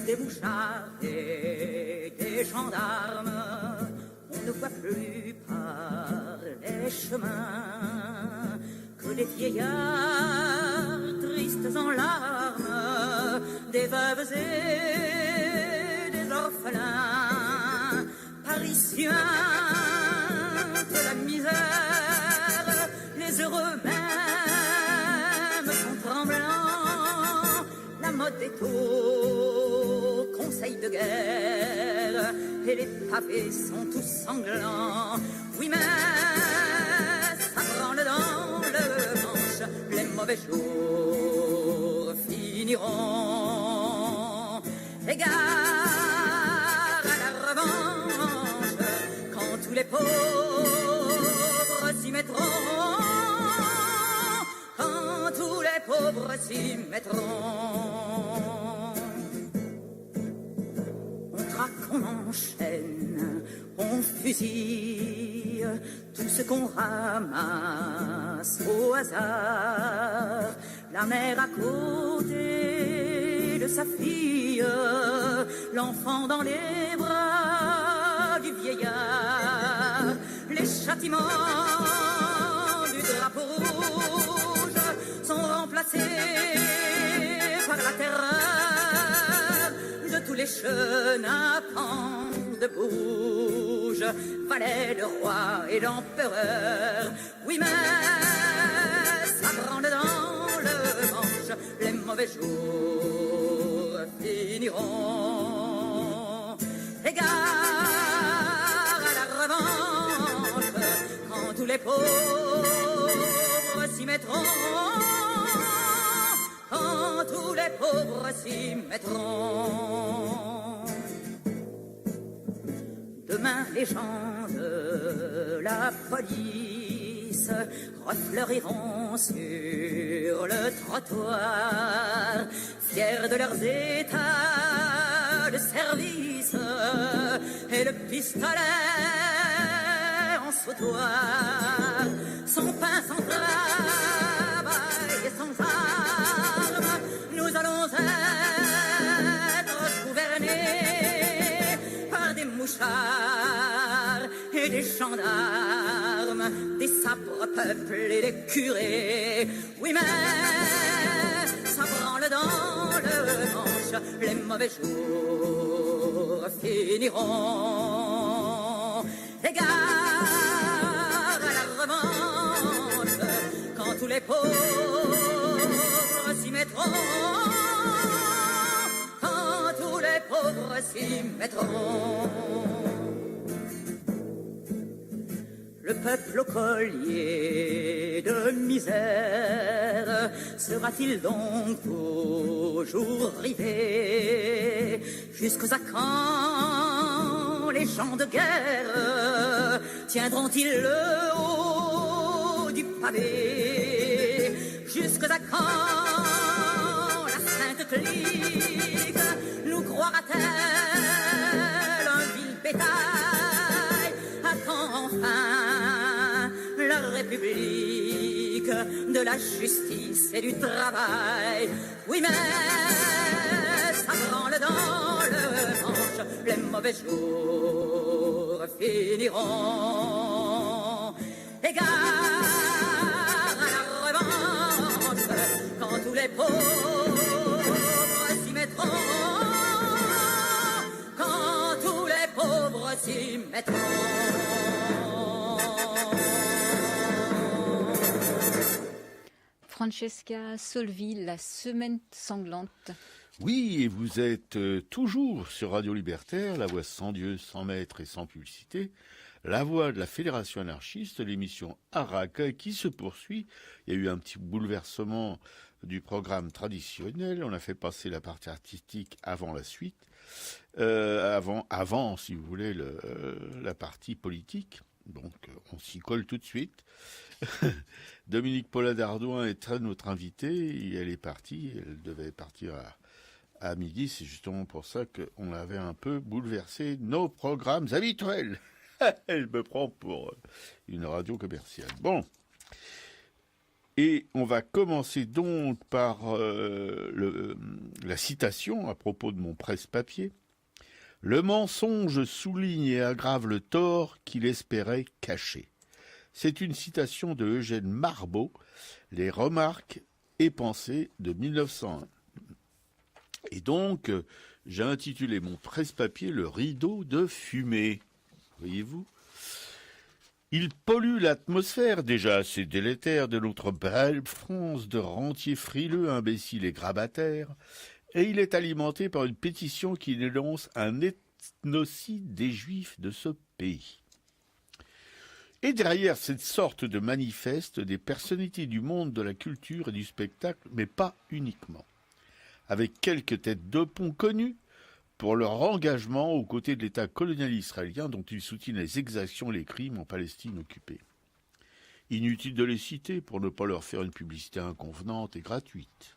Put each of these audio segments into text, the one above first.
des mouchards et des gendarmes, on ne voit plus par les chemins que des vieillards tristes en larmes, des veuves et des orphelins, parisiens de la misère, les heureux même sont tremblants, la mode est au conseil de guerre et les pavés sont tous sanglants. Oui, mais ça branle dans le manche, les mauvais jours finiront. Égare à la revanche, quand tous les pauvres s'y mettront, quand tous les pauvres s'y mettront. On traque, on enchaîne, on fusille tout ce qu'on ramasse au hasard. La mère à côté de sa fille, l'enfant dans les bras du vieillard. Les châtiments du drapeau rouge sont remplacés par la terreur de tous les chenapans de bouge, valets de roi et d'empereur. Oui, mais ça branle dans le manche, les mauvais jours finiront. Égare à la revanche, quand tous les pauvres s'y mettront, quand tous les pauvres s'y mettront. Demain, les gens de la police refleuriront sur le trottoir, fiers de leurs états de service et le pistolet en sautoir. Sans pain, sans travail et sans armes, nous allons être gouvernés par des mouchards et des gendarmes, des sabres peuples et des curés. Oui, mais ça branle dans le manche, les mauvais jours finiront. Égare à la revanche, quand tous les pauvres s'y mettront, quand tous les pauvres s'y mettront. Le peuple au collier de misère sera-t-il donc toujours rivé? Jusqu'à quand les champs de guerre tiendront-ils le haut du pavé? Jusqu'à quand la sainte clique nous croira-t-elle un vil bétail? À quand enfin la République de la justice et du travail? Oui, mais ça branle dans le manche, les mauvais jours finiront. Égare à la revanche, quand tous les pauvres s'y mettront, quand tous les pauvres s'y mettront. Francesca Solvi, la semaine sanglante. Oui, et vous êtes toujours sur Radio Libertaire, la voix sans Dieu, sans maître et sans publicité, la voix de la Fédération anarchiste, l'émission Arac qui se poursuit. Il y a eu un petit bouleversement du programme traditionnel, on a fait passer la partie artistique avant la suite, avant si vous voulez, la partie politique. Donc on s'y colle tout de suite. Dominique Paula Dardouin est notre invitée, elle est partie, elle devait partir à midi, c'est justement pour ça qu'on avait un peu bouleversé nos programmes habituels. Elle me prend pour une radio commerciale. Bon. Et on va commencer donc par la citation à propos de mon presse-papier. « Le mensonge souligne et aggrave le tort qu'il espérait cacher. » C'est une citation de Eugène Marbeau, Les remarques et pensées de 1901. Et donc, j'ai intitulé mon presse-papier « Le rideau de fumée ». Voyez-vous ? Il pollue l'atmosphère déjà assez délétère de notre belle France de rentiers frileux, imbéciles et grabataires, et il est alimenté par une pétition qui dénonce un ethnocide des Juifs de ce pays. Et derrière cette sorte de manifeste, des personnalités du monde de la culture et du spectacle, mais pas uniquement, avec quelques têtes de pont connues pour leur engagement aux côtés de l'État colonial israélien dont ils soutiennent les exactions et les crimes en Palestine occupée. Inutile de les citer pour ne pas leur faire une publicité inconvenante et gratuite.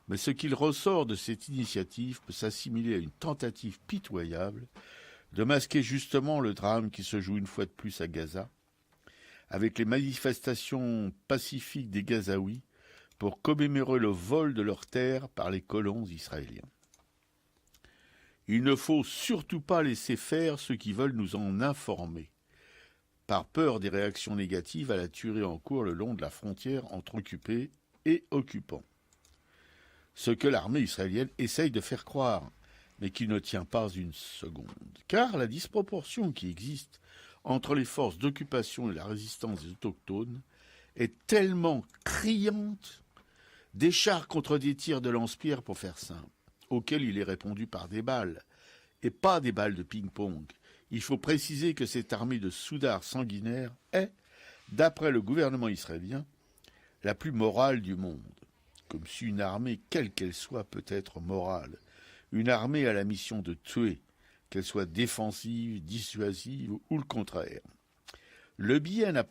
Mais ce qu'il ressort de cette initiative peut s'assimiler à une tentative pitoyable de masquer justement le drame qui se joue une fois de plus à Gaza, avec les manifestations pacifiques des Gazaouis pour commémorer le vol de leurs terres par les colons israéliens. Il ne faut surtout pas laisser faire ceux qui veulent nous en informer, par peur des réactions négatives à la tuerie en cours le long de la frontière entre occupés et occupants. Ce que l'armée israélienne essaye de faire croire, mais qui ne tient pas une seconde. Car la disproportion qui existe entre les forces d'occupation et la résistance des autochtones est tellement criante, des chars contre des tirs de lance-pierre pour faire simple, auxquels il est répondu par des balles, et pas des balles de ping-pong. Il faut préciser que cette armée de soudards sanguinaires est, d'après le gouvernement israélien, la plus morale du monde. Comme si une armée, quelle qu'elle soit, peut être morale. Une armée a la mission de tuer, qu'elle soit défensive, dissuasive ou le contraire. Ce billet n'a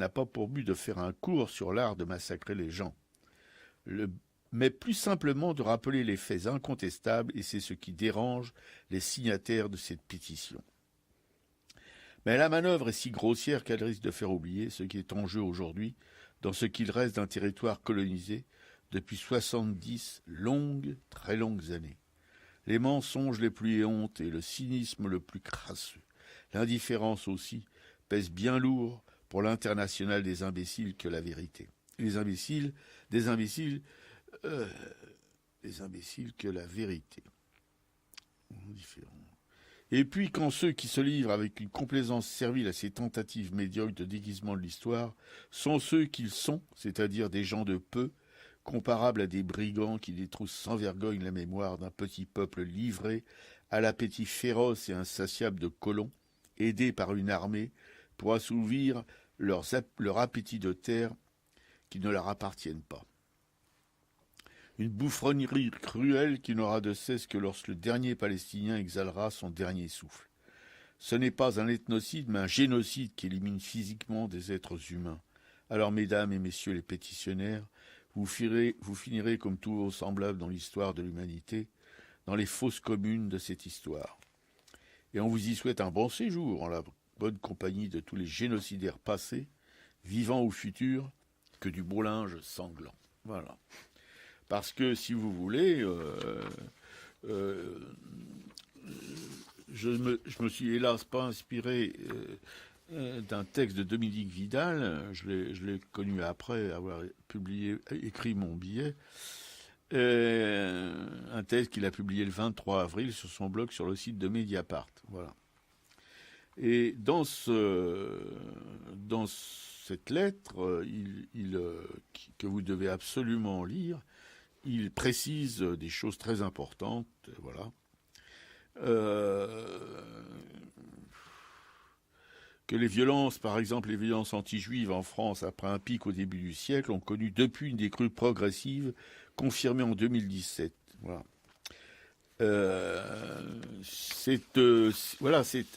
pas pour but de faire un cours sur l'art de massacrer les gens, mais plus simplement de rappeler les faits incontestables, et c'est ce qui dérange les signataires de cette pétition. Mais la manœuvre est si grossière qu'elle risque de faire oublier ce qui est en jeu aujourd'hui dans ce qu'il reste d'un territoire colonisé depuis 70 très longues années. Les mensonges les plus éhontés et le cynisme le plus crasseux, l'indifférence aussi, pèsent bien lourd pour l'international des imbéciles que la vérité. Des imbéciles que la vérité. Différent. Et puis quand ceux qui se livrent avec une complaisance servile à ces tentatives médiocres de déguisement de l'histoire sont ceux qu'ils sont, c'est-à-dire des gens de peu, comparables à des brigands qui détroussent sans vergogne la mémoire d'un petit peuple livré à l'appétit féroce et insatiable de colons, aidés par une armée pour assouvir leur appétit de terre qui ne leur appartiennent pas. Une bouffonnerie cruelle qui n'aura de cesse que lorsque le dernier Palestinien exhalera son dernier souffle. Ce n'est pas un ethnocide, mais un génocide qui élimine physiquement des êtres humains. Alors, mesdames et messieurs les pétitionnaires, vous finirez comme tous vos semblables dans l'histoire de l'humanité, dans les fosses communes de cette histoire. Et on vous y souhaite un bon séjour en la bonne compagnie de tous les génocidaires passés, vivants ou futurs, que du beau linge sanglant. Voilà. Parce que, si vous voulez, je me suis hélas pas inspiré d'un texte de Dominique Vidal. Je l'ai connu après avoir écrit mon billet. Un texte qu'il a publié le 23 avril sur son blog sur le site de Mediapart. Voilà. Et dans cette lettre, que vous devez absolument lire, il précise des choses très importantes, voilà. Que les violences, par exemple les violences anti-juives en France, après un pic au début du siècle, ont connu depuis une décrue progressive, confirmée en 2017. Voilà.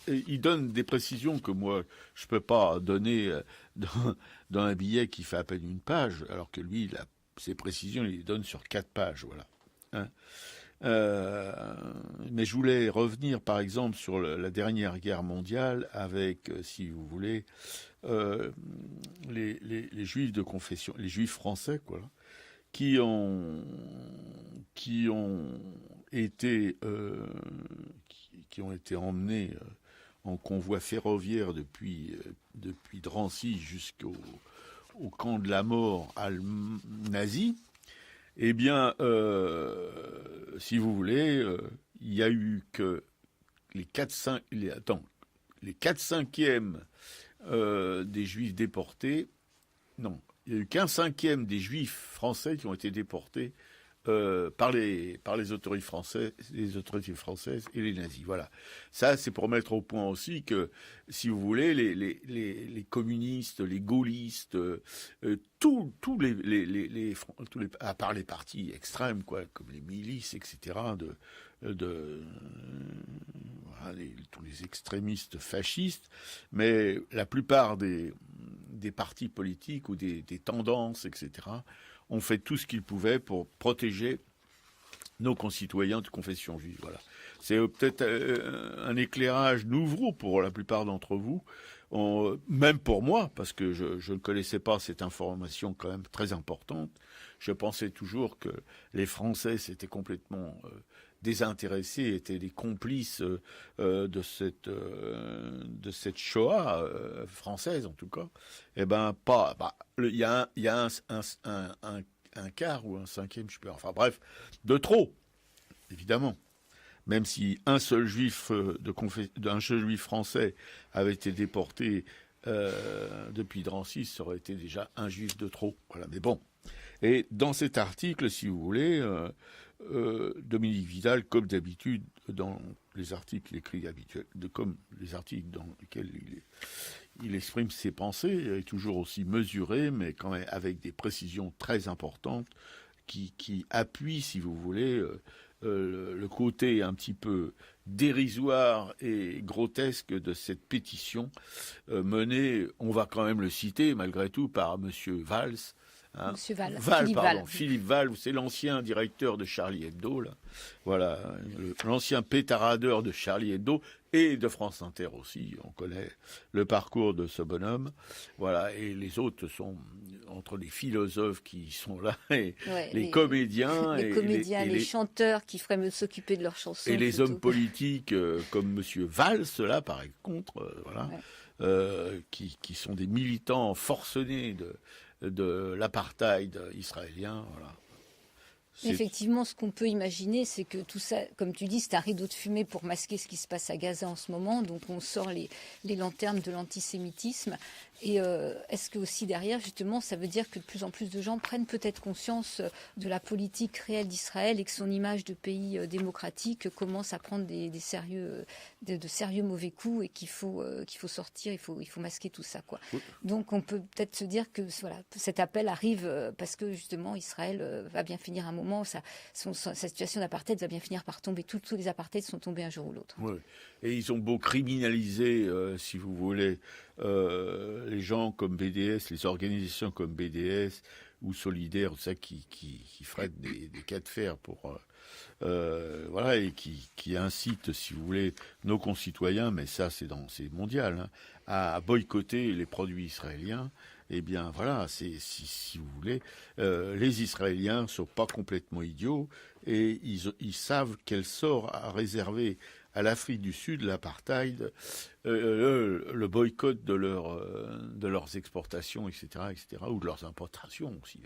Il donne des précisions que moi je peux pas donner dans un billet qui fait à peine une page, alors que lui, ces précisions, il les donne sur 4 pages, voilà. Hein. Mais je voulais revenir, par exemple, sur la dernière guerre mondiale avec, si vous voulez, les juifs de confession, les juifs français, quoi, là, qui ont été emmenés en convoi ferroviaire depuis Drancy au camp de la mort nazi. Eh bien, si vous voulez, il y a eu que les 4/5 des juifs déportés. Non, il y a eu qu'1/5 des juifs français qui ont été déportés par les autorités françaises et les nazis. Voilà. Ça, c'est pour mettre au point aussi que, si vous voulez, les communistes, les gaullistes, tous les à part les partis extrêmes, quoi, comme les milices, etc., voilà, tous les extrémistes fascistes, mais la plupart des partis politiques ou des tendances, etc., ont fait tout ce qu'ils pouvaient pour protéger nos concitoyens de confession juive. Voilà. C'est peut-être un éclairage nouveau pour la plupart d'entre vous, même pour moi, parce que je ne connaissais pas cette information quand même très importante. Je pensais toujours que les Français s'étaient complètement désintéressés, étaient des complices de cette Shoah française en tout cas. Eh ben pas. Il y a un quart ou un cinquième, je sais pas. Enfin bref, de trop, évidemment. Même si un seul juif français avait été déporté depuis Drancy, ça aurait été déjà un juif de trop. Voilà. Mais bon. Et dans cet article, si vous voulez, Dominique Vidal, comme d'habitude, dans les articles écrits habituels, comme les articles dans lesquels il exprime ses pensées, est toujours aussi mesuré, mais quand même avec des précisions très importantes qui appuient, si vous voulez, le côté un petit peu dérisoire et grotesque de cette pétition menée, on va quand même le citer malgré tout, par Monsieur Valls. Hein, Monsieur Valls. Philippe Valls, c'est l'ancien directeur de Charlie Hebdo, là. Voilà, l'ancien pétaradeur de Charlie Hebdo et de France Inter aussi. On connaît le parcours de ce bonhomme. Voilà, et les autres sont entre les philosophes qui sont là et les comédiens. Les chanteurs qui feraient mieux s'occuper de leurs chansons. Et les hommes politiques comme Monsieur Valls, là, par contre, voilà, qui sont des militants forcenés de l'apartheid israélien, voilà. Effectivement, ce qu'on peut imaginer, c'est que tout ça, comme tu dis, c'est un rideau de fumée pour masquer ce qui se passe à Gaza en ce moment. Donc on sort les lanternes de l'antisémitisme. Et est-ce que aussi derrière, justement, ça veut dire que de plus en plus de gens prennent peut-être conscience de la politique réelle d'Israël et que son image de pays démocratique commence à prendre de sérieux mauvais coups et qu'il faut sortir, il faut masquer tout ça, quoi. Oui. Donc on peut peut-être se dire que voilà, cet appel arrive parce que justement Israël va bien finir un moment, sa situation d'apartheid va bien finir par tomber. Tous les apartheids sont tombés un jour ou l'autre. Oui. Et ils ont beau criminaliser, si vous voulez, les gens comme BDS, les organisations comme BDS ou Solidaire, ça qui frettent des cas de fer pour voilà, et qui incitent, si vous voulez, nos concitoyens, mais ça c'est mondial, hein, à boycotter les produits israéliens. Eh bien, voilà, si vous voulez, les Israéliens sont pas complètement idiots et ils savent quel sort a réservé à l'Afrique du Sud l'apartheid, le boycott de leurs exportations, etc., ou de leurs importations aussi.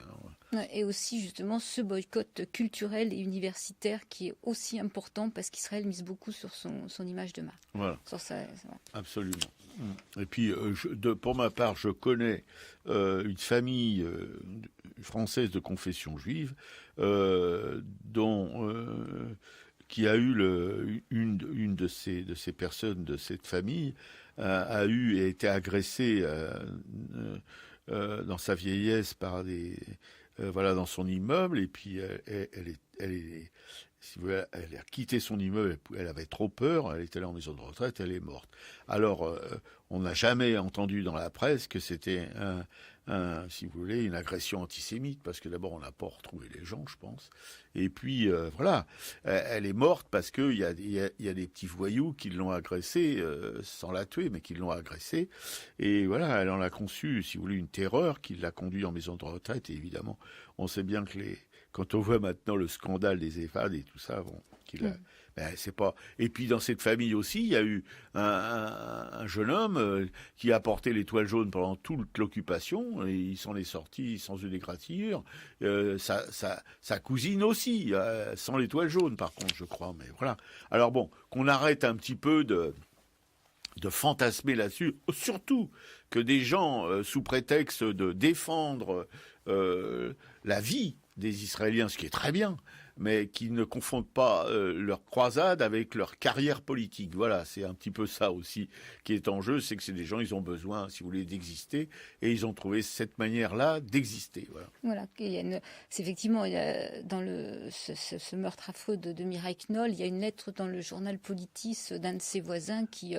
Hein. Et aussi, justement, ce boycott culturel et universitaire qui est aussi important parce qu'Israël mise beaucoup sur son image de marque. Voilà. Voilà. Absolument. Et puis, pour ma part, je connais une famille française de confession juive qui a eu une de ces personnes de cette famille a été agressée dans sa vieillesse par dans son immeuble, et puis elle a quitté son immeuble, elle avait trop peur, elle était allée en maison de retraite, elle est morte. Alors, on n'a jamais entendu dans la presse que c'était si vous voulez, une agression antisémite, parce que d'abord on n'a pas retrouvé les gens, je pense, et puis voilà, elle est morte parce que il y a des petits voyous qui l'ont agressée sans la tuer, mais qui l'ont agressée, et voilà, elle en a conçu, si vous voulez, une terreur qui l'a conduit en maison de retraite. Et évidemment, on sait bien que quand on voit maintenant le scandale des EHPAD et tout ça, bon, c'est pas. Et puis dans cette famille aussi, il y a eu un jeune homme qui a porté l'étoile jaune pendant toute l'occupation, et il s'en est sorti sans une égratignure. Sa cousine aussi, sans l'étoile jaune, par contre, je crois. Mais voilà. Alors bon, qu'on arrête un petit peu de fantasmer là-dessus, surtout que des gens, sous prétexte de défendre la vie des Israéliens, ce qui est très bien, mais qui ne confondent pas leur croisade avec leur carrière politique. Voilà, c'est un petit peu ça aussi qui est en jeu, c'est que c'est des gens, ils ont besoin, si vous voulez, d'exister, et ils ont trouvé cette manière-là d'exister. Voilà, c'est effectivement, dans ce meurtre affreux de Mireille Knoll, il y a une lettre dans le journal Politis d'un de ses voisins qui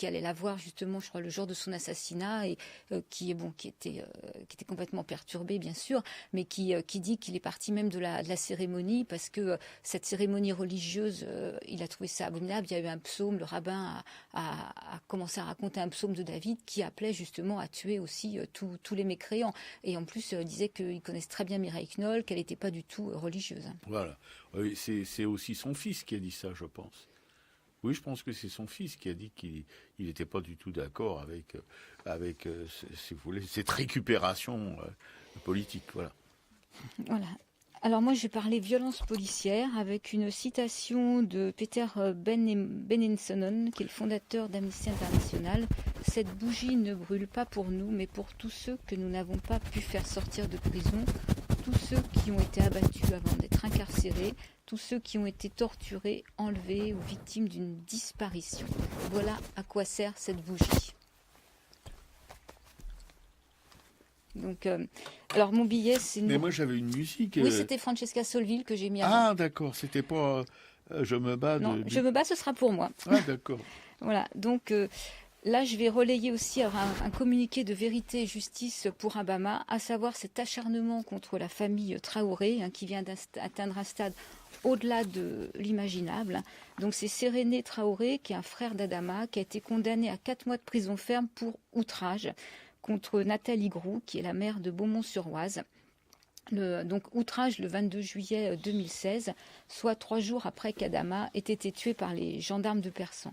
allait la voir justement, je crois, le jour de son assassinat, et qui était complètement perturbé, bien sûr, mais qui dit qu'il est parti même de la cérémonie parce que cette cérémonie religieuse, il a trouvé ça abominable. Il y a eu un psaume, le rabbin a commencé à raconter un psaume de David qui appelait justement à tuer aussi tous les mécréants. Et en plus, il disait qu'ils connaissent très bien Mireille Knoll, qu'elle n'était pas du tout religieuse. Voilà, c'est aussi son fils qui a dit ça, je pense. Oui, je pense que c'est son fils qui a dit qu'il n'était pas du tout d'accord avec si vous voulez, cette récupération politique. Voilà. Voilà. Alors moi, je vais parler violence policière avec une citation de Peter Benensonon, qui est le fondateur d'Amnesty International. « Cette bougie ne brûle pas pour nous, mais pour tous ceux que nous n'avons pas pu faire sortir de prison, tous ceux qui ont été abattus avant d'être incarcérés, tous ceux qui ont été torturés, enlevés ou victimes d'une disparition. Voilà à quoi sert cette bougie. » Donc, alors mon billet, c'est... Mais moi j'avais une musique... Oui, c'était Francesca Solville que j'ai mis avant. Ah d'accord, c'était pas Je me bats... Non, Je me bats, ce sera pour moi. Ah d'accord. Voilà, donc... Là, je vais relayer aussi un communiqué de vérité et justice pour Abama, à savoir cet acharnement contre la famille Traoré, qui vient d'atteindre un stade au-delà de l'imaginable. Donc c'est Séréné Traoré, qui est un frère d'Adama, qui a été condamné à 4 mois de prison ferme pour outrage contre Nathalie Groux, qui est la maire de Beaumont-sur-Oise. Donc outrage le 22 juillet 2016, soit 3 jours après qu'Adama ait été tué par les gendarmes de Persan.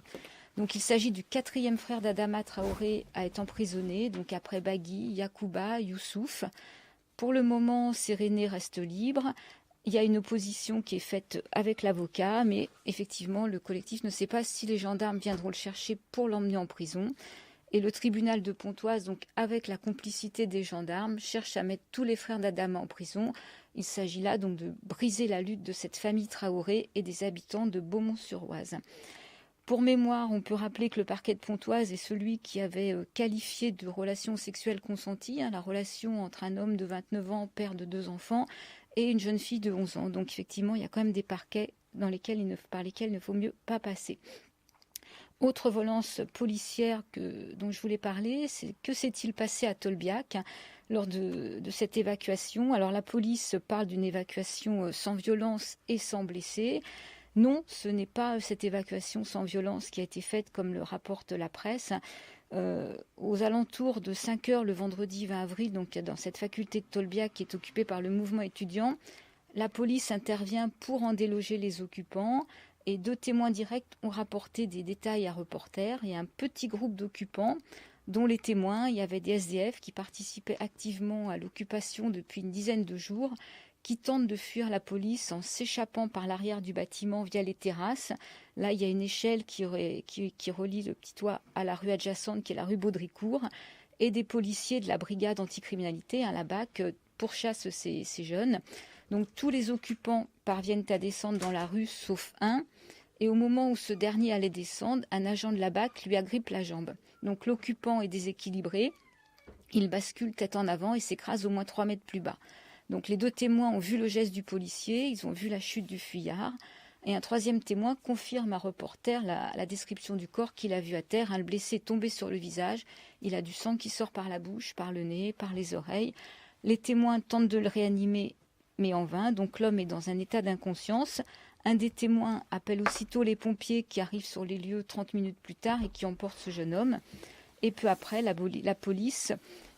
Donc il s'agit du 4e frère d'Adama Traoré à être emprisonné, donc après Bagui, Yacouba, Youssouf. Pour le moment, Séréné reste libre. Il y a une opposition qui est faite avec l'avocat, mais effectivement, le collectif ne sait pas si les gendarmes viendront le chercher pour l'emmener en prison. Et le tribunal de Pontoise, donc avec la complicité des gendarmes, cherche à mettre tous les frères d'Adama en prison. Il s'agit là donc de briser la lutte de cette famille Traoré et des habitants de Beaumont-sur-Oise. Pour mémoire, on peut rappeler que le parquet de Pontoise est celui qui avait qualifié de relation sexuelle consentie, la relation entre un homme de 29 ans, père de 2 enfants, et une jeune fille de 11 ans. Donc effectivement, il y a quand même des parquets par lesquels il ne faut mieux pas passer. Autre violence policière dont je voulais parler, c'est que s'est-il passé à Tolbiac lors de cette évacuation? Alors la police parle d'une évacuation sans violence et sans blessés. Non, ce n'est pas cette évacuation sans violence qui a été faite comme le rapporte la presse. Aux alentours de 5 heures le vendredi 20 avril, donc dans cette faculté de Tolbiac qui est occupée par le mouvement étudiant, la police intervient pour en déloger les occupants et 2 témoins directs ont rapporté des détails à Reporters. Il y a un petit groupe d'occupants dont les témoins, il y avait des SDF qui participaient activement à l'occupation depuis une dizaine de jours, qui tentent de fuir la police en s'échappant par l'arrière du bâtiment via les terrasses. Là, il y a une échelle qui relie le petit toit à la rue adjacente, qui est la rue Baudricourt, et des policiers de la brigade anticriminalité, la BAC, pourchassent ces jeunes. Donc tous les occupants parviennent à descendre dans la rue, sauf un. Et au moment où ce dernier allait descendre, un agent de la BAC lui agrippe la jambe. Donc l'occupant est déséquilibré, il bascule tête en avant et s'écrase au moins 3 mètres plus bas. Donc les 2 témoins ont vu le geste du policier, ils ont vu la chute du fuyard. La police Et un troisième témoin confirme à Reporter la description du corps qu'il a vu à terre. Le blessé est tombé sur le visage. Il a du sang qui sort par la bouche, par le nez, par les oreilles. Les témoins tentent de le réanimer, mais en vain. Donc l'homme est dans un état d'inconscience. Un des témoins appelle aussitôt les pompiers qui arrivent sur les lieux 30 minutes plus tard et qui emportent ce jeune homme. Et peu après, la police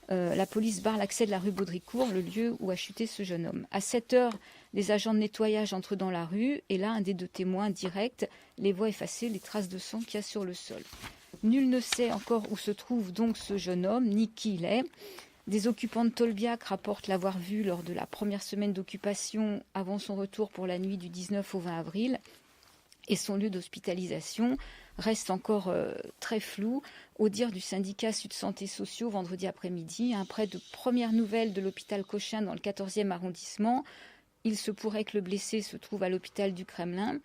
barre l'accès de la rue Baudricourt, le lieu où a chuté ce jeune homme. À 7 heures, les agents de nettoyage entrent dans la rue et là, un des deux témoins directs les voit effacer les traces de sang qu'il y a sur le sol. Nul ne sait encore où se trouve donc ce jeune homme, ni qui il est. Des occupants de Tolbiac rapportent l'avoir vu lors de la première semaine d'occupation avant son retour pour la nuit du 19 au 20 avril. Et son lieu d'hospitalisation reste encore très flou. Au dire du syndicat Sud Santé Sociaux, vendredi après-midi, après de premières nouvelles de l'hôpital Cochin dans le 14e arrondissement, il se pourrait que le blessé se trouve à l'hôpital du Kremlin.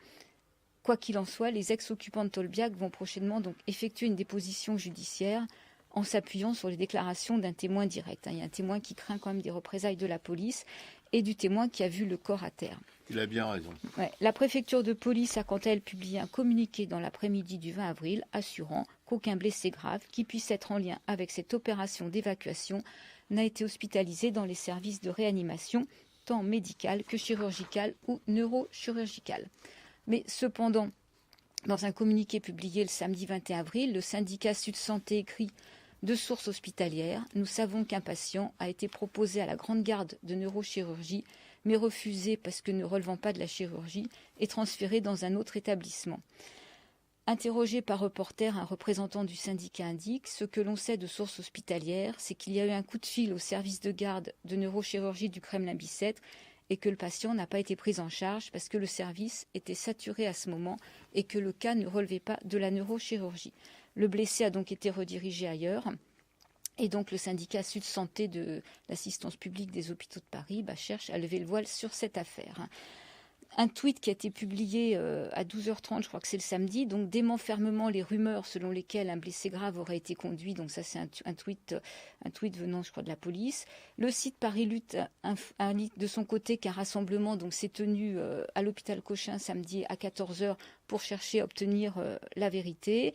Quoi qu'il en soit, les ex-occupants de Tolbiac vont prochainement donc effectuer une déposition judiciaire en s'appuyant sur les déclarations d'un témoin direct. Il y a un témoin qui craint quand même des représailles de la police et du témoin qui a vu le corps à terre. Il a bien raison. Ouais. La préfecture de police a quant à elle publié un communiqué dans l'après-midi du 20 avril assurant qu'aucun blessé grave qui puisse être en lien avec cette opération d'évacuation n'a été hospitalisé dans les services de réanimation, tant médicale que chirurgicale ou neurochirurgicale. Mais cependant, dans un communiqué publié le samedi 21 avril, le syndicat Sud Santé écrit de sources hospitalières, nous savons qu'un patient a été proposé à la grande garde de neurochirurgie, mais refusé parce que ne relevant pas de la chirurgie et transféré dans un autre établissement. Interrogé par Reporter, un représentant du syndicat indique « Ce que l'on sait de sources hospitalières, c'est qu'il y a eu un coup de fil au service de garde de neurochirurgie du Kremlin-Bicêtre et que le patient n'a pas été pris en charge parce que le service était saturé à ce moment et que le cas ne relevait pas de la neurochirurgie. Le blessé a donc été redirigé ailleurs. Et donc le syndicat Sud Santé de l'assistance publique des hôpitaux de Paris cherche à lever le voile sur cette affaire. Un tweet qui a été publié à 12h30, je crois que c'est le samedi, donc dément fermement les rumeurs selon lesquelles un blessé grave aurait été conduit. Donc ça c'est un tweet venant, je crois, de la police. Le site Paris Lutte indique de son côté qu'un rassemblement donc s'est tenu à l'hôpital Cochin samedi à 14h pour chercher à obtenir la vérité.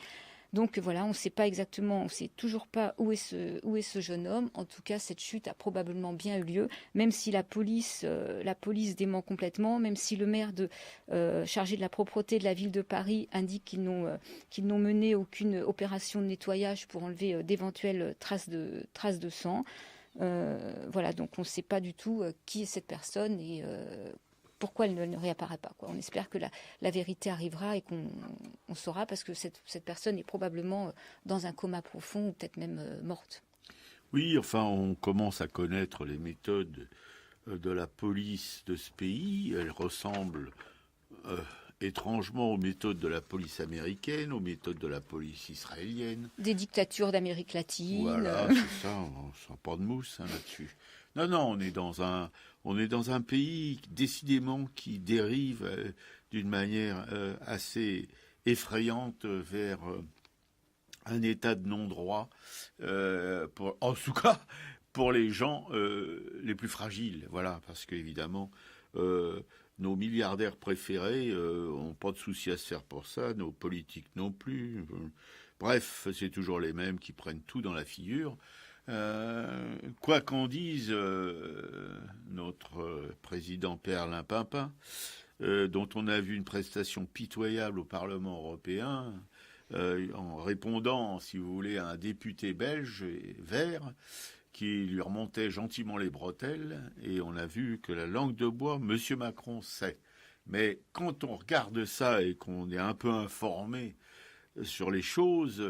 Donc voilà, on ne sait pas exactement, on ne sait toujours pas où est ce jeune homme. En tout cas, cette chute a probablement bien eu lieu, même si la police dément complètement, même si le maire chargé de la propreté de la ville de Paris indique qu'ils n'ont mené aucune opération de nettoyage pour enlever d'éventuelles traces de sang. Voilà, donc on ne sait pas du tout qui est cette personne et pourquoi elle ne réapparaît pas, quoi. On espère que la vérité arrivera et qu'on saura, parce que cette personne est probablement dans un coma profond ou peut-être même morte. Oui, enfin, on commence à connaître les méthodes de la police de ce pays. Elles ressemblent étrangement aux méthodes de la police américaine, aux méthodes de la police israélienne. Des dictatures d'Amérique latine. Voilà, c'est ça, on sent pas de mousse là-dessus. Non, on est dans un pays décidément qui dérive d'une manière assez effrayante vers un état de non-droit, en tout cas pour les gens les plus fragiles. Voilà, parce qu'évidemment, nos milliardaires préférés n'ont pas de souci à se faire pour ça, nos politiques non plus. Bref, c'est toujours les mêmes qui prennent tout dans la figure. Quoi qu'en dise notre président Perlin Pimpin, dont on a vu une prestation pitoyable au Parlement européen, en répondant, si vous voulez, à un député belge vert qui lui remontait gentiment les bretelles, et on a vu que la langue de bois, M. Macron sait. Mais quand on regarde ça et qu'on est un peu informé sur les choses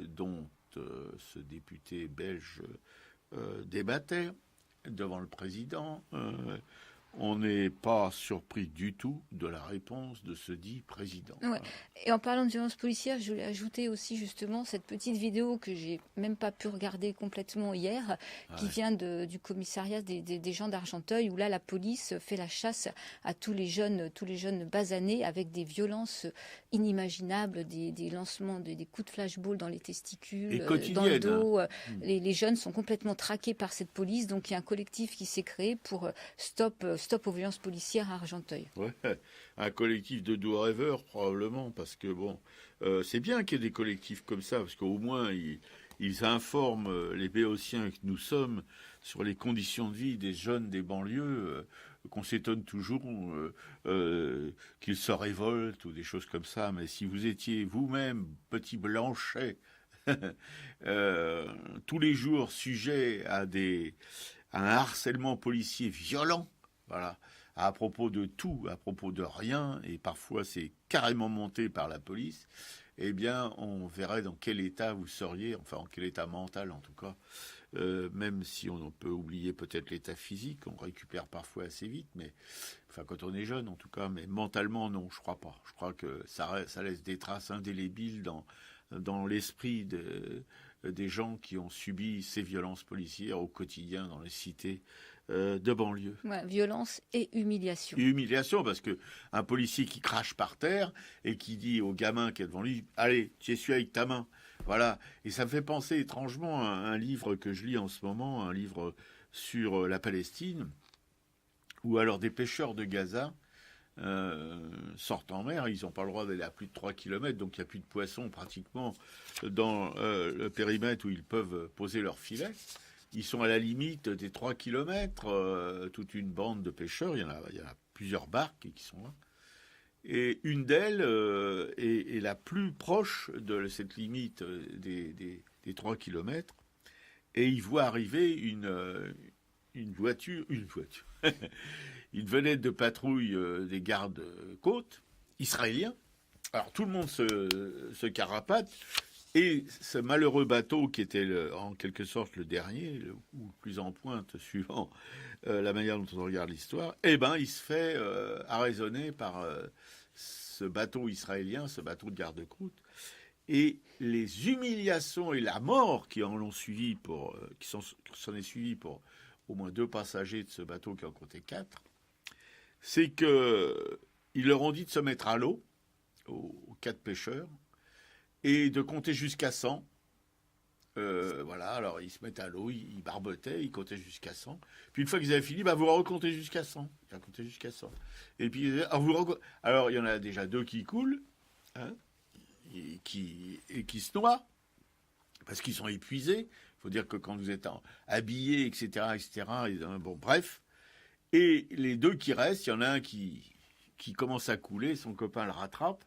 dont ce député belge débattait devant le président, on n'est pas surpris du tout de la réponse de ce dit président. Ouais. Et en parlant de violence policière, je voulais ajouter aussi justement cette petite vidéo que j'ai même pas pu regarder complètement hier, qui vient du commissariat des gens d'Argenteuil, où là la police fait la chasse à tous les jeunes basanés avec des violences inimaginables, des lancements, des coups de flashball dans les testicules, dans le dos. Les jeunes sont complètement traqués par cette police, donc il y a un collectif qui s'est créé pour stop Stop aux violences policières à Argenteuil. Ouais, un collectif de doux rêveurs probablement, parce que bon, c'est bien qu'il y ait des collectifs comme ça, parce qu'au moins ils informent les Béotiens que nous sommes sur les conditions de vie des jeunes des banlieues, qu'on s'étonne toujours qu'ils se révoltent ou des choses comme ça. Mais si vous étiez vous-même, petit Blanchet, tous les jours sujet à un harcèlement policier violent, voilà, à propos de tout, à propos de rien, et parfois c'est carrément monté par la police, eh bien, on verrait dans quel état vous seriez, enfin, en quel état mental en tout cas, même si on peut oublier peut-être l'état physique, on récupère parfois assez vite, mais enfin, quand on est jeune en tout cas, mais mentalement, non, je crois pas. Je crois que ça laisse des traces indélébiles dans l'esprit des gens qui ont subi ces violences policières au quotidien dans les cités de banlieue. Ouais, violence et humiliation. Et humiliation, parce que un policier qui crache par terre et qui dit au gamin qui est devant lui, allez, tu essuies avec ta main. Voilà. Et ça me fait penser étrangement à un livre que je lis en ce moment, un livre sur la Palestine, où alors des pêcheurs de Gaza sortent en mer, ils n'ont pas le droit d'aller à plus de 3 km, donc il n'y a plus de poissons pratiquement dans le périmètre où ils peuvent poser leur filet. Ils sont à la limite des 3 km, toute une bande de pêcheurs, il y en a plusieurs barques qui sont là. Et une d'elles est la plus proche de cette limite des 3 km, et ils voient arriver une voiture, une vedette de patrouille des gardes-côtes israéliens. Alors tout le monde se carapate, et ce malheureux bateau qui était en quelque sorte le dernier, ou le plus en pointe suivant la manière dont on regarde l'histoire, eh ben il se fait arraisonner par ce bateau israélien, ce bateau de garde-côte, et les humiliations et la mort qui en ont suivi qui s'en est suivi pour au moins 2 passagers de ce bateau qui en comptait 4, c'est que ils leur ont dit de se mettre à l'eau aux 4 pêcheurs et de compter jusqu'à 100. Voilà, alors ils se mettent à l'eau, ils barbotaient, ils comptaient jusqu'à 100. Puis une fois qu'ils avaient fini, vous recomptez jusqu'à 100. Ils comptaient jusqu'à 100. Et puis, alors il y en a déjà 2 qui coulent, hein, et qui se noient, parce qu'ils sont épuisés. Il faut dire que quand vous êtes habillés, etc., bon, bref. Et les 2 qui restent, il y en a un qui commence à couler, son copain le rattrape.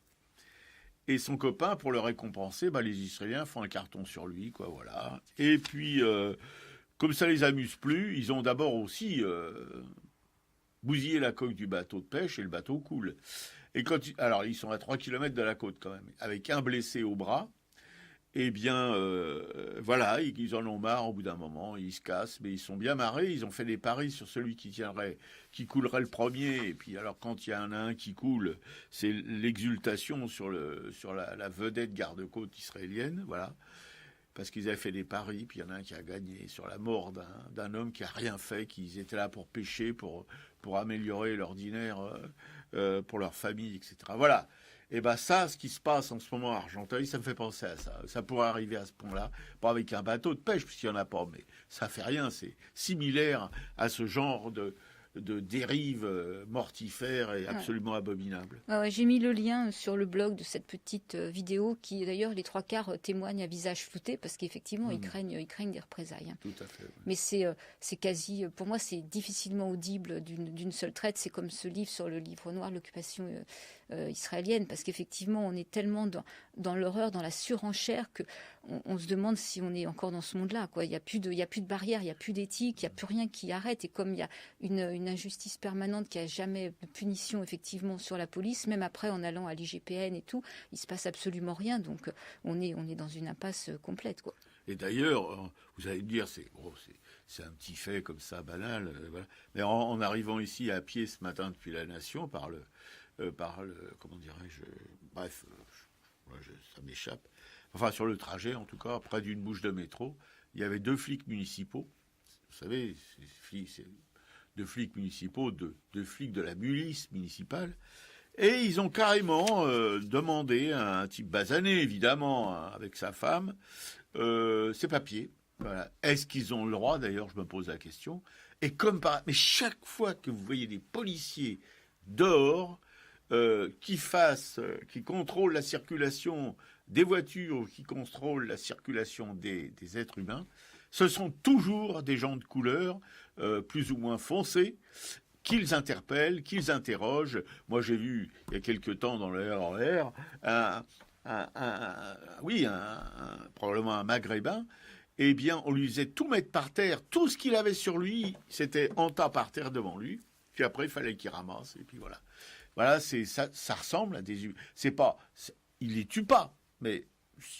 Et son copain, pour le récompenser, les Israéliens font un carton sur lui, quoi, voilà. Et puis, comme ça les amuse plus, ils ont d'abord aussi bousillé la coque du bateau de pêche et le bateau coule. Et alors, ils sont à 3 km de la côte quand même, avec un blessé au bras. Eh bien, voilà, ils en ont marre au bout d'un moment, ils se cassent, mais ils sont bien marrés, ils ont fait des paris sur celui qui coulerait le premier, et puis alors quand il y en a un qui coule, c'est l'exultation sur la vedette garde-côte israélienne, voilà, parce qu'ils avaient fait des paris, puis il y en a un qui a gagné sur la mort d'un homme qui a rien fait, qu'ils étaient là pour pêcher, pour améliorer l'ordinaire pour leur famille, etc. Voilà. Et ça, ce qui se passe en ce moment à Argenteuil, ça me fait penser à ça. Ça pourrait arriver à ce point-là, pas avec un bateau de pêche, puisqu'il n'y en a pas, mais ça fait rien. C'est similaire à ce genre de dérive mortifère et absolument abominable. Ouais, j'ai mis le lien sur le blog de cette petite vidéo qui, d'ailleurs, les 3/4 témoignent à visage flouté parce qu'effectivement, ils craignent des représailles. Hein. Tout à fait. Ouais. Mais c'est quasi, pour moi, c'est difficilement audible d'une seule traite. C'est comme ce livre sur le livre noir, l'occupation israélienne, parce qu'effectivement, on est tellement dans l'horreur, dans la surenchère, qu'on se demande si on est encore dans ce monde-là. Quoi. Il n'y a plus de barrière, il n'y a plus d'éthique, il n'y a plus rien qui arrête. Et comme il y a une injustice permanente qui n'a jamais de punition, effectivement, sur la police, même après, en allant à l'IGPN et tout, il ne se passe absolument rien. Donc, on est dans une impasse complète, quoi. Et d'ailleurs, vous allez me dire, c'est un petit fait comme ça, banal. Voilà. Mais en arrivant ici à pied ce matin depuis la Nation, par le comment dirais-je, bref, ça m'échappe. Enfin, sur le trajet, en tout cas, près d'une bouche de métro, il y avait 2 flics municipaux. Vous savez, c'est 2 flics municipaux, 2 flics de la milice municipale. Et ils ont carrément demandé à un type basané, évidemment, avec sa femme, ses papiers. Voilà. Est-ce qu'ils ont le droit, d'ailleurs, je me pose la question, Et mais chaque fois que vous voyez des policiers dehors qui contrôlent la circulation des voitures, qui contrôlent la circulation des êtres humains, ce sont toujours des gens de couleur, plus ou moins foncés, qu'ils interpellent, qu'ils interrogent. Moi, j'ai vu, il y a quelque temps, dans le RER, probablement un Maghrébin, eh bien, on lui faisait tout mettre par terre, tout ce qu'il avait sur lui, c'était en tas par terre devant lui, puis après, il fallait qu'il ramasse, et puis voilà. Voilà, ça ressemble à des... il les tue pas, mais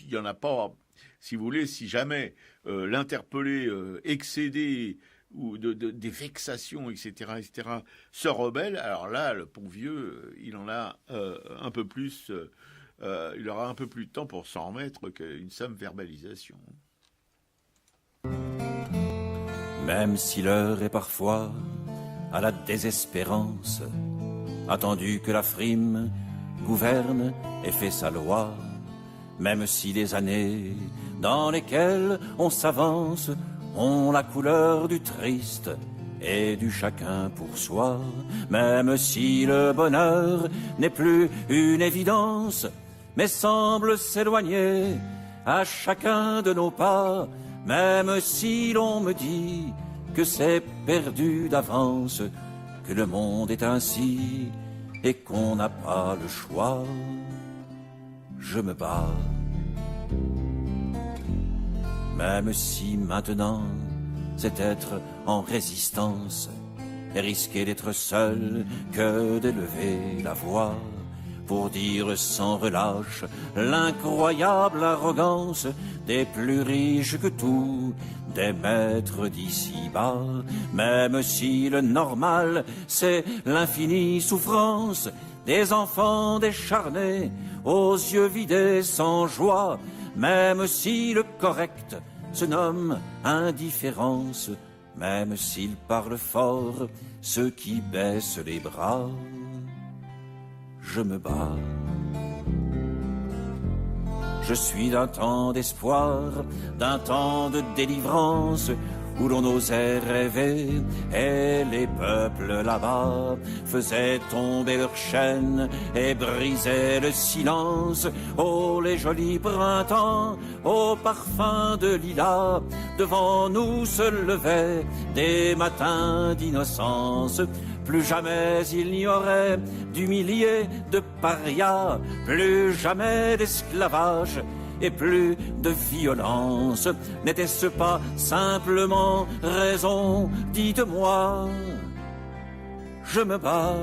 il y en a pas... Si vous voulez, si jamais l'interpellé excédé ou des vexations, etc., se rebelle, alors là, le pauvre vieux, il en a un peu plus... il aura un peu plus de temps pour s'en remettre qu'une simple verbalisation. Même si l'heure est parfois à la désespérance, attendu que la frime gouverne et fait sa loi, même si les années dans lesquelles on s'avance ont la couleur du triste et du chacun pour soi, même si le bonheur n'est plus une évidence, mais semble s'éloigner à chacun de nos pas, même si l'on me dit que c'est perdu d'avance, que le monde est ainsi et qu'on n'a pas le choix, je me bats. Même si maintenant c'est être en résistance et risquer d'être seul que d'élever la voix pour dire sans relâche l'incroyable arrogance des plus riches que tout, des maîtres d'ici-bas, même si le normal c'est l'infinie souffrance des enfants décharnés aux yeux vidés sans joie, même si le correct se nomme indifférence, même s'ils parlent fort ceux qui baissent les bras, je me bats. Je suis d'un temps d'espoir, d'un temps de délivrance, où l'on osait rêver, et les peuples là-bas faisaient tomber leurs chaînes et brisaient le silence. Oh, les jolis printemps, au parfum de lilas, devant nous se levaient des matins d'innocence. Plus jamais il n'y aurait d'humiliés, de parias, plus jamais d'esclavage et plus de violence. N'était-ce pas simplement raison? Dites-moi, je me bats.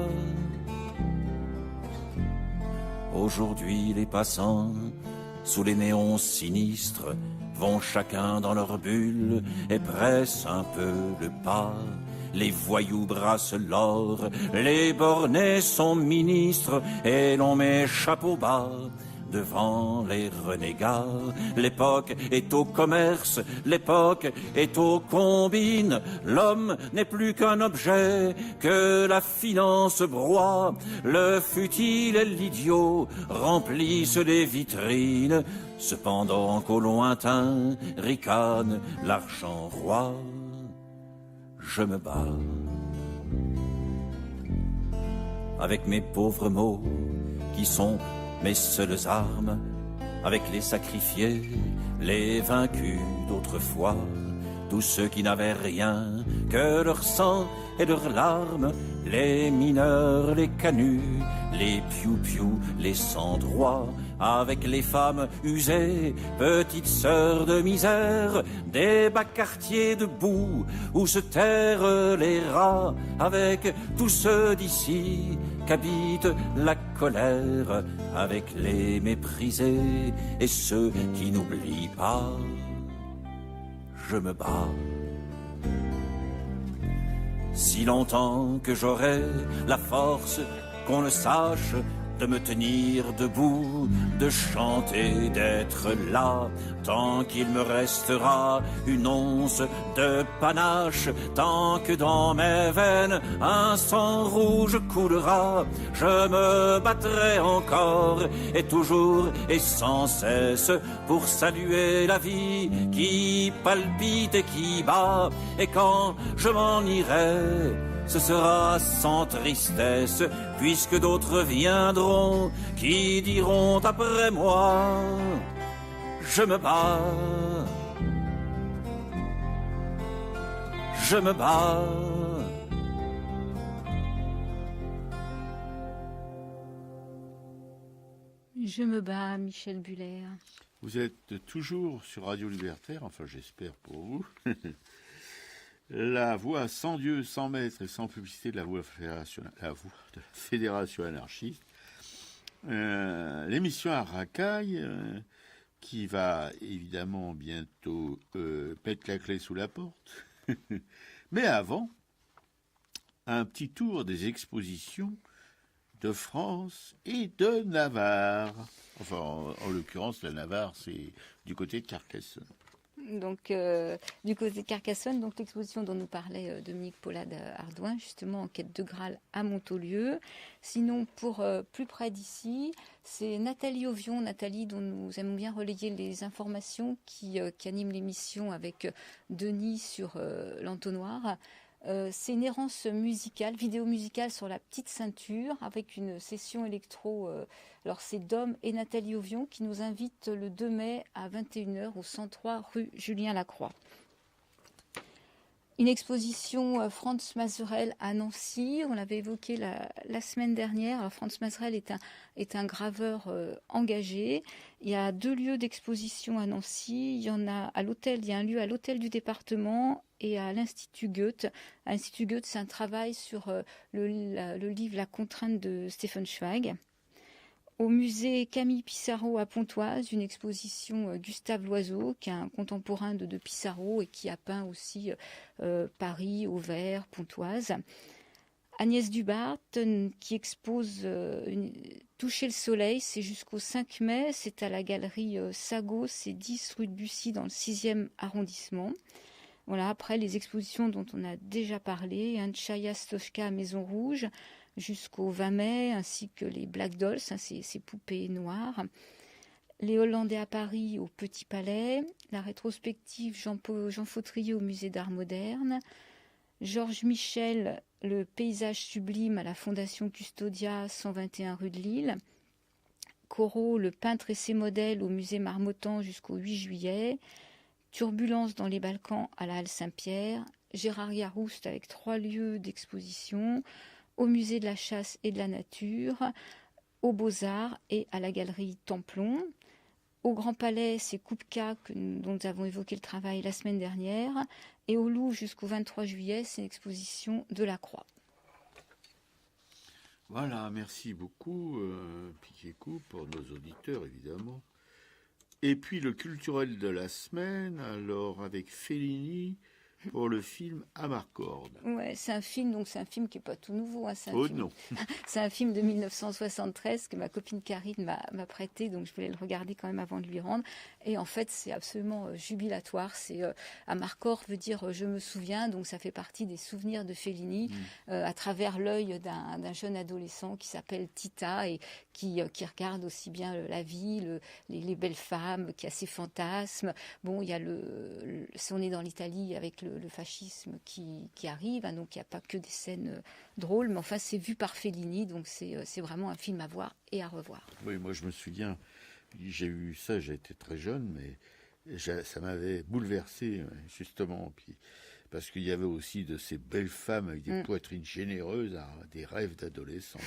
Aujourd'hui les passants, sous les néons sinistres, vont chacun dans leur bulle et pressent un peu le pas. Les voyous brassent l'or, les bornés sont ministres, et l'on met chapeau bas devant les renégats. L'époque est au commerce, l'époque est aux combines. L'homme n'est plus qu'un objet que la finance broie. Le futile et l'idiot remplissent les vitrines, cependant qu'au lointain ricane l'argent roi. Je me bats avec mes pauvres mots qui sont mes seules armes, avec les sacrifiés, les vaincus d'autrefois, tous ceux qui n'avaient rien que leur sang et leurs larmes, les mineurs, les canuts, les piou-piou, les sans-droits, avec les femmes usées, petites sœurs de misère, des bas quartiers debout où se terrent les rats, avec tous ceux d'ici qu'habite la colère, avec les méprisés et ceux qui n'oublient pas. Je me bats. Si longtemps que j'aurai la force qu'on le sache de me tenir debout, de chanter, d'être là, tant qu'il me restera une once de panache, tant que dans mes veines un sang rouge coulera, je me battrai encore, et toujours et sans cesse, pour saluer la vie qui palpite et qui bat, et quand je m'en irai, ce sera sans tristesse, puisque d'autres viendront, qui diront après moi, je me bats, je me bats. Je me bats, Michel Buller. Vous êtes toujours sur Radio Libertaire, enfin j'espère pour vous. La voix sans Dieu, sans maître et sans publicité de la voix de la Fédération anarchiste. L'émission à Racaille, qui va évidemment bientôt mettre la clé sous la porte. Mais avant, un petit tour des expositions de France et de Navarre. Enfin, en l'occurrence, la Navarre, c'est du côté de Carcassonne. Donc, du côté de Carcassonne, donc l'exposition dont nous parlait Dominique Paulade-Ardouin, justement en quête de Graal à Montaulieu. Sinon, pour plus près d'ici, c'est Nathalie Auvion, Nathalie dont nous aimons bien relayer les informations qui animent l'émission avec Denis sur l'entonnoir. C'est une errance musicale, vidéo musicale sur la petite ceinture avec une session électro. Alors c'est Dom et Nathalie Auvion qui nous invitent le 2 mai à 21h au 103 rue Julien Lacroix. Une exposition Franz Mazurel à Nancy, on l'avait évoqué la semaine dernière. Alors, Franz Mazurel est un graveur engagé. Il y a 2 lieux d'exposition à Nancy. Il y en a à l'hôtel, il y a un lieu à l'hôtel du département et à l'Institut Goethe. À l'Institut Goethe, c'est un travail sur le livre La contrainte de Stefan Zweig. Au musée Camille Pissarro à Pontoise, une exposition Gustave Loiseau, qui est un contemporain de Pissarro et qui a peint aussi Paris, Auvers, Pontoise. Agnès Dubart, qui expose Toucher le soleil, c'est jusqu'au 5 mai, c'est à la galerie Sago, c'est 10 rue de Bussy dans le 6e arrondissement. Voilà, après les expositions dont on a déjà parlé, Chaya Stochka à Maison Rouge, jusqu'au 20 mai, ainsi que les Black Dolls, ces poupées noires. Les Hollandais à Paris au Petit Palais, la rétrospective Jean Fautrier au Musée d'Art Moderne, Georges Michel, le paysage sublime à la Fondation Custodia, 121 rue de Lille, Corot, le peintre et ses modèles au Musée Marmottan jusqu'au 8 juillet, Turbulence dans les Balkans à la Halle Saint-Pierre, Gérard Yarouste avec 3 lieux d'exposition, au Musée de la Chasse et de la Nature, aux Beaux-Arts et à la Galerie Templon. Au Grand Palais, c'est Kupka, dont nous avons évoqué le travail la semaine dernière. Et au Louvre, jusqu'au 23 juillet, c'est une exposition de la Croix. Voilà, merci beaucoup, Piquet-Coup, pour nos auditeurs, évidemment. Et puis le culturel de la semaine, alors avec Fellini, pour le film Amarcord. Ouais, c'est un film qui est pas tout nouveau. Hein, non. C'est un film de 1973 que ma copine Karine m'a prêté, donc je voulais le regarder quand même avant de lui rendre. Et en fait, c'est absolument jubilatoire. C'est Amarcord veut dire je me souviens, donc ça fait partie des souvenirs de Fellini à travers l'œil d'un jeune adolescent qui s'appelle Tita et qui regarde aussi bien la vie, les belles femmes, qui a ses fantasmes. Bon, il y a si on est dans l'Italie avec le fascisme qui arrive, hein, donc il n'y a pas que des scènes drôles, mais enfin c'est vu par Fellini, donc c'est vraiment un film à voir et à revoir. Oui, moi je me souviens, j'ai eu ça, j'étais très jeune, mais ça m'avait bouleversé, justement, puis, parce qu'il y avait aussi de ces belles femmes avec des poitrines généreuses, des rêves d'adolescents.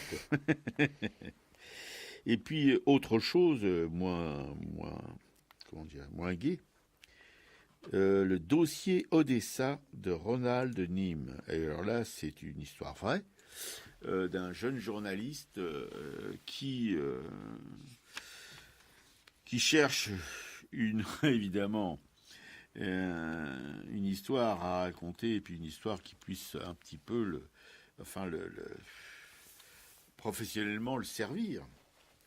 Et puis autre chose, moins gai, le dossier Odessa de Ronald Nîmes. Et alors là, c'est une histoire vraie d'un jeune journaliste qui cherche évidemment une histoire à raconter et puis une histoire qui puisse un petit peu professionnellement le servir.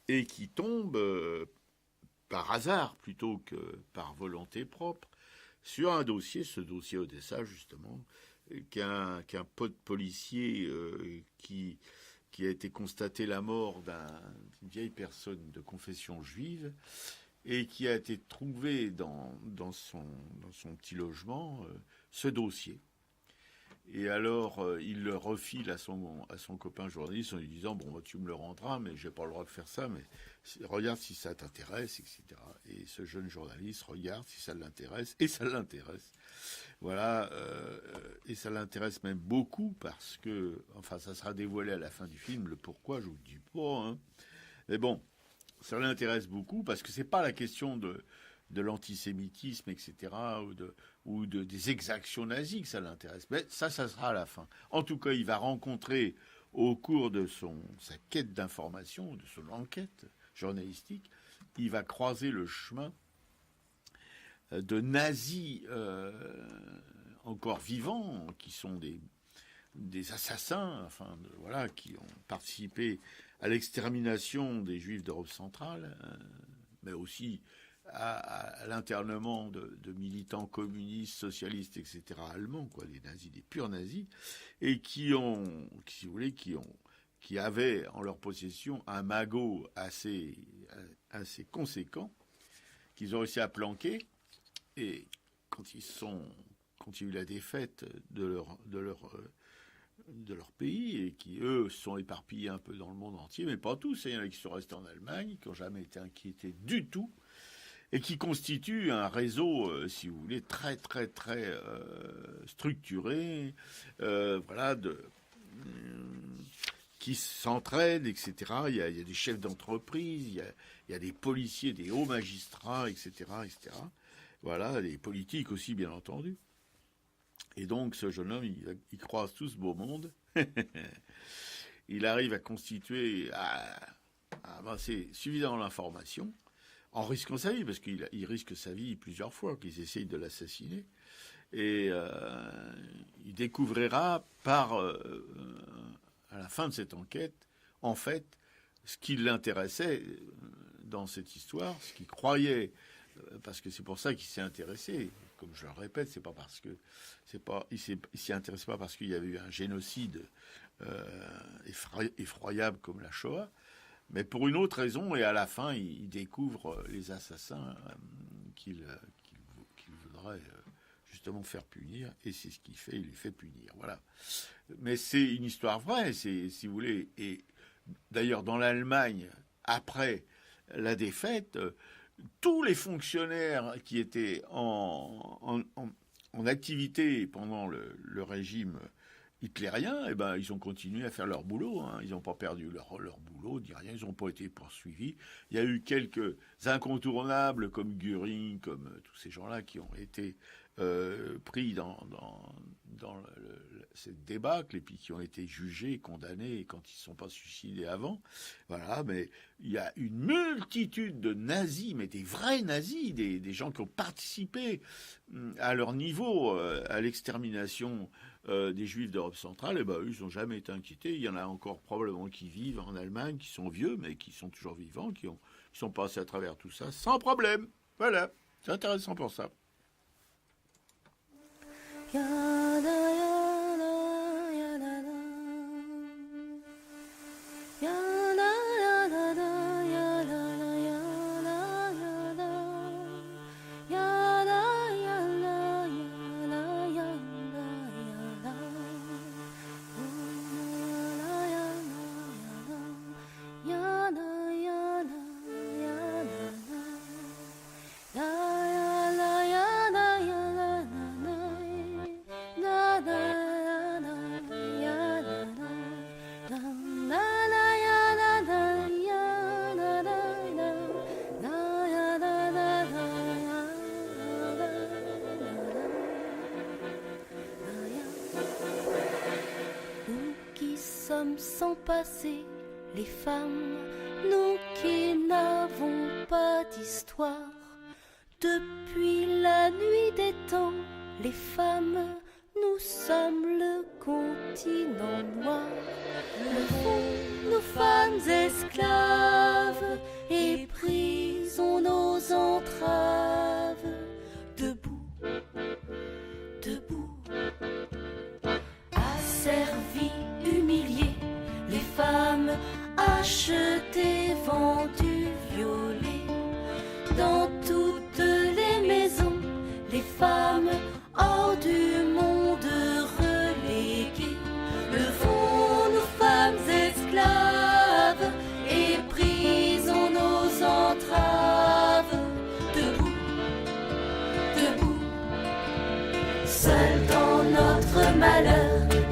et qui tombe par hasard plutôt que par volonté propre sur un dossier, ce dossier Odessa justement, qu'un pote policier qui a été constaté la mort d'une vieille personne de confession juive et qui a été trouvé dans son petit logement, ce dossier. Et alors, il le refile à son copain journaliste en lui disant « Bon, tu me le rendras, mais j'ai pas le droit de faire ça, mais regarde si ça t'intéresse, etc. » Et ce jeune journaliste regarde si ça l'intéresse, et ça l'intéresse. Voilà, et ça l'intéresse même beaucoup parce que, enfin, ça sera dévoilé à la fin du film, le pourquoi, je vous le dis pas, hein. Mais bon, ça l'intéresse beaucoup parce que c'est pas la question de l'antisémitisme, etc., ou des exactions nazies que ça l'intéresse. Mais ça sera à la fin. En tout cas, il va rencontrer, au cours de sa quête d'information, de son enquête journalistique, il va croiser le chemin de nazis encore vivants, qui sont des assassins, enfin, voilà, qui ont participé à l'extermination des Juifs d'Europe centrale, mais aussi à l'internement de militants communistes, socialistes, etc., allemands, quoi, des nazis, des purs nazis, et qui avaient en leur possession un magot assez conséquent, qu'ils ont réussi à planquer, et quand il y a eu la défaite de leur pays, et qui, eux, se sont éparpillés un peu dans le monde entier, mais pas tous, il y en a qui sont restés en Allemagne, qui n'ont jamais été inquiétés du tout, et qui constitue un réseau, si vous voulez, très, très, très structuré, voilà, qui s'entraident, etc. Il y a des chefs d'entreprise, il y a des policiers, des hauts magistrats, etc., etc. Voilà, des politiques aussi, bien entendu. Et donc, ce jeune homme, il croise tout ce beau monde. Il arrive à constituer, à avancer suffisamment d'informations, en risquant sa vie, parce qu'il risque sa vie plusieurs fois, qu'ils essayent de l'assassiner. Et il découvrira à la fin de cette enquête, en fait, ce qui l'intéressait dans cette histoire, ce qu'il croyait, parce que c'est pour ça qu'il s'est intéressé. Comme je le répète, c'est pas parce que il s'y intéresse pas parce qu'il y avait eu un génocide effroyable comme la Shoah, mais pour une autre raison, et à la fin, il découvre les assassins qu'il voudrait justement faire punir, et c'est ce qu'il fait, il les fait punir. Voilà. Mais c'est une histoire vraie, si vous voulez. Et d'ailleurs, dans l'Allemagne, après la défaite, tous les fonctionnaires qui étaient en activité pendant le régime hitlériens, eh ben, ils ont continué à faire leur boulot. Hein. Ils n'ont pas perdu leur boulot, ni rien. Ils n'ont pas été poursuivis. Il y a eu quelques incontournables comme Göring, comme tous ces gens-là qui ont été pris dans cette débâcle et puis qui ont été jugés, condamnés quand ils ne sont pas suicidés avant. Voilà, mais il y a une multitude de nazis, mais des vrais nazis, des gens qui ont participé à leur niveau à l'extermination des Juifs d'Europe centrale. Et ben, eux, ils n'ont jamais été inquiétés. Il y en a encore probablement qui vivent en Allemagne, qui sont vieux, mais qui sont toujours vivants, qui sont passés à travers tout ça sans problème. Voilà, c'est intéressant pour ça. Sans passer les femmes, nous qui n'avons pas d'histoire. Depuis la nuit des temps, les femmes, nous sommes le continent noir. Le fond, nos femmes esclaves,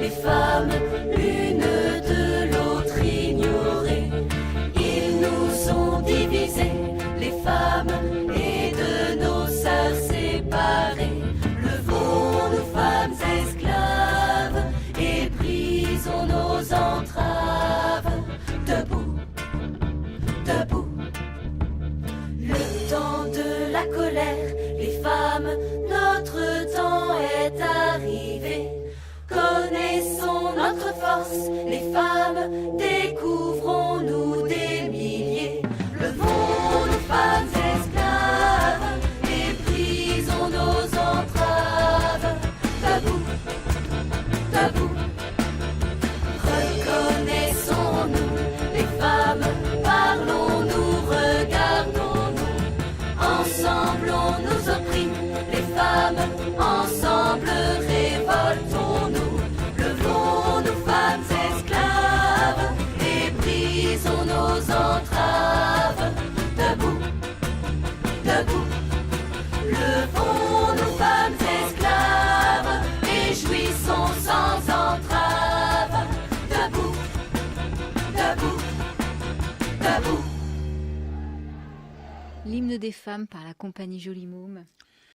les femmes, l'une de l'autre ignorées. Ils nous ont divisés, les femmes, et de nos sœurs séparées. Levons nos femmes esclaves et brisons nos entraves. Debout, debout. Le temps de la colère, les femmes, notre temps est arrivé. Connaissons notre force, les femmes, découvrons-nous des milliers. Levons nos femmes esclaves et brisons nos entraves. Debout, debout. Reconnaissons-nous, les femmes, parlons-nous, regardons-nous. Ensemble on nous opprime, les femmes, ensemble révoltons-nous. Levons nos femmes esclaves et brisons nos entraves. Debout, debout. Levons nos femmes esclaves et jouissons sans entrave. Debout, debout, debout. L'hymne des femmes par la compagnie Jolie Môme.